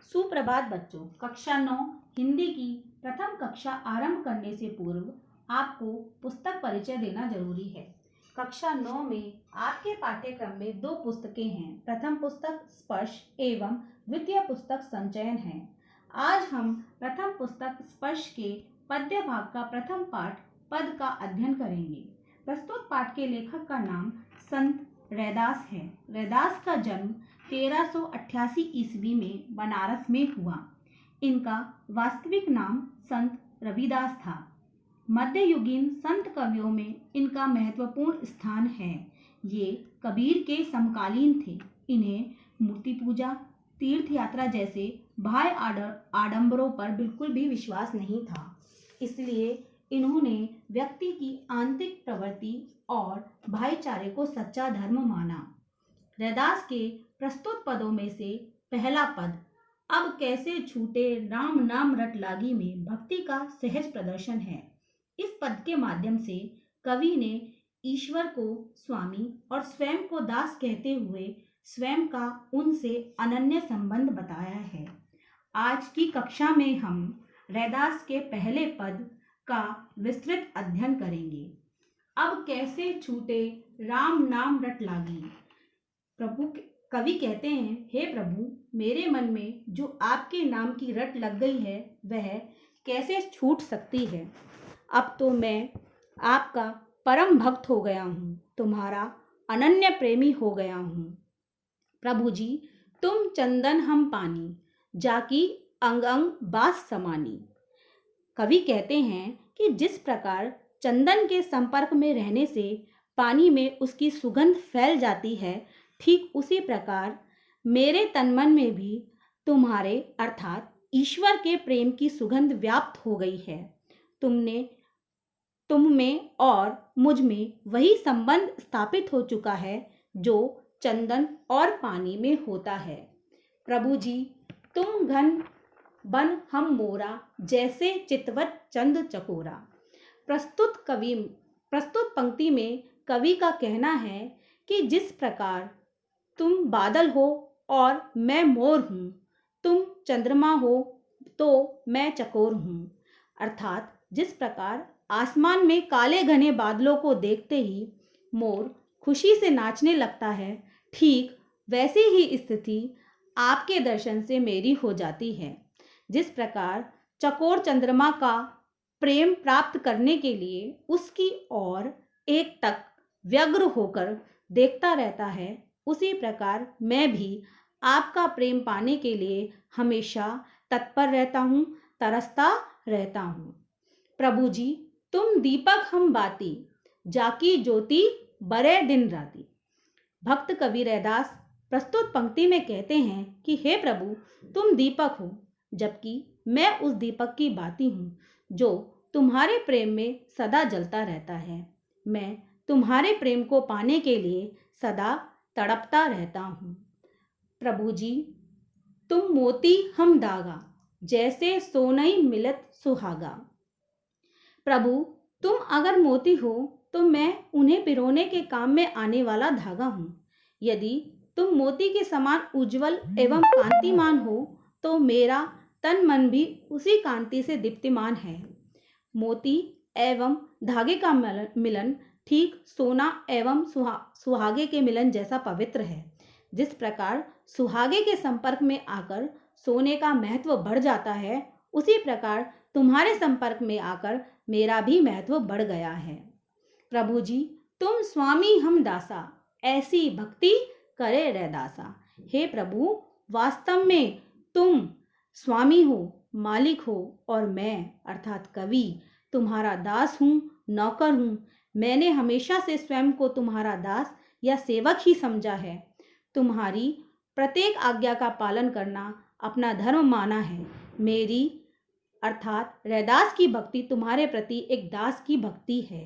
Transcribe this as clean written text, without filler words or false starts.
सुप्रभात बच्चों। कक्षा 9 हिंदी की प्रथम कक्षा आरंभ करने से पूर्व आपको पुस्तक परिचय देना जरूरी है। कक्षा 9 में आपके पाठ्यक्रम में 2 पुस्तकें हैं। प्रथम पुस्तक स्पर्श एवं द्वितीय पुस्तक संचयन है। आज हम प्रथम पुस्तक स्पर्श के पद्य भाग का प्रथम पाठ पद का अध्ययन करेंगे। प्रस्तुत पाठ के लेखक का नाम संत रैदास है। रैदास का जन्म 1388 ईस्वी में बनारस में हुआ। इनका वास्तविक नाम संत रविदास था। मध्ययुगीन संत कवियों में इनका महत्वपूर्ण स्थान है। ये कबीर के समकालीन थे। इन्हें मूर्ति पूजा, तीर्थ यात्रा जैसे बाह्य आडंबरों पर बिल्कुल भी विश्वास नहीं था। इसलिए इन्होंने व्यक्ति की आंतरिक प्रवृत्ति और भाईचारे को सच्चा धर्म माना। रैदास के प्रस्तुत पदों में से पहला पद अब कैसे छूटे राम नाम रट लागी में भक्ति का सहज प्रदर्शन है। इस पद के माध्यम से कवि ने ईश्वर को स्वामी और स्वयं को दास कहते हुए स्वयं का उनसे अनन्य संबंध बताया है। आज की कक्षा में हम रैदास के पहले पद का विस्तृत अध्ययन करेंगे। अब कैसे छूटे राम नाम रट लागी। कवि कहते हैं, हे प्रभु, मेरे मन में जो आपके नाम की रट लग गई है वह कैसे छूट सकती है। अब तो मैं आपका परम भक्त हो गया हूँ, तुम्हारा अनन्य प्रेमी हो गया हूँ। प्रभु जी, तुम चंदन हम पानी, जाकी अंग अंग बास समानी। कवि कहते हैं कि जिस प्रकार चंदन के संपर्क में रहने से पानी में उसकी सुगंध फैल जाती है, ठीक उसी प्रकार मेरे तन मन में भी तुम्हारे अर्थात ईश्वर के प्रेम की सुगंध व्याप्त हो गई है। तुम में और मुझ में वही संबंध स्थापित हो चुका है जो चंदन और पानी में होता है। प्रभु जी, तुम घन बन हम मोरा, जैसे चितवत चंद चकोरा। प्रस्तुत पंक्ति में कवि का कहना है कि जिस प्रकार तुम बादल हो और मैं मोर हूँ, तुम चंद्रमा हो तो मैं चकोर हूँ। अर्थात जिस प्रकार आसमान में काले घने बादलों को देखते ही मोर खुशी से नाचने लगता है, ठीक वैसी ही स्थिति आपके दर्शन से मेरी हो जाती है। जिस प्रकार चकोर चंद्रमा का प्रेम प्राप्त करने के लिए उसकी ओर एक टक व्यग्र होकर देखता रहता है, उसी प्रकार मैं भी आपका प्रेम पाने के लिए हमेशा तत्पर रहता हूँ, तरसता रहता हूँ। प्रभु जी, तुम दीपक हम बाती, जाकी ज्योति बरे दिन राती। भक्त कवि रैदास प्रस्तुत पंक्ति में कहते हैं कि हे प्रभु, तुम दीपक हो, जबकि मैं उस दीपक की बाती हूँ जो तुम्हारे प्रेम में सदा जलता रहता है। मैं तुम्हारे प्रेम को पाने के लिए सदा तड़पता रहता हूँ। प्रभु जी, तुम मोती हम धागा, जैसे सोनई मिलत सुहागा। प्रभु, तुम अगर मोती हो तो मैं उन्हें पिरोने के काम में आने वाला धागा हूँ। यदि तुम मोती के समान उज्जवल एवं कांतिमान हो तो मेरा तन मन भी उसी कांति से दीप्तिमान है। मोती एवं धागे का मिलन ठीक सोना एवं सुहागे के मिलन जैसा पवित्र है। जिस प्रकार सुहागे के संपर्क में आकर सोने का महत्व बढ़ जाता है, उसी प्रकार तुम्हारे संपर्क में आकर मेरा भी महत्व बढ़ गया है। प्रभु जी, तुम स्वामी हम दासा, ऐसी भक्ति करे रैदासा। हे प्रभु, वास्तव में तुम स्वामी हो, मालिक हो और मैं अर्थात कवि तुम्हारा दास हूँ, नौकर हूँ। मैंने हमेशा से स्वयं को तुम्हारा दास या सेवक ही समझा है। तुम्हारी प्रत्येक आज्ञा का पालन करना अपना धर्म माना है। मेरी अर्थात रैदास की भक्ति तुम्हारे प्रति एक दास की भक्ति है।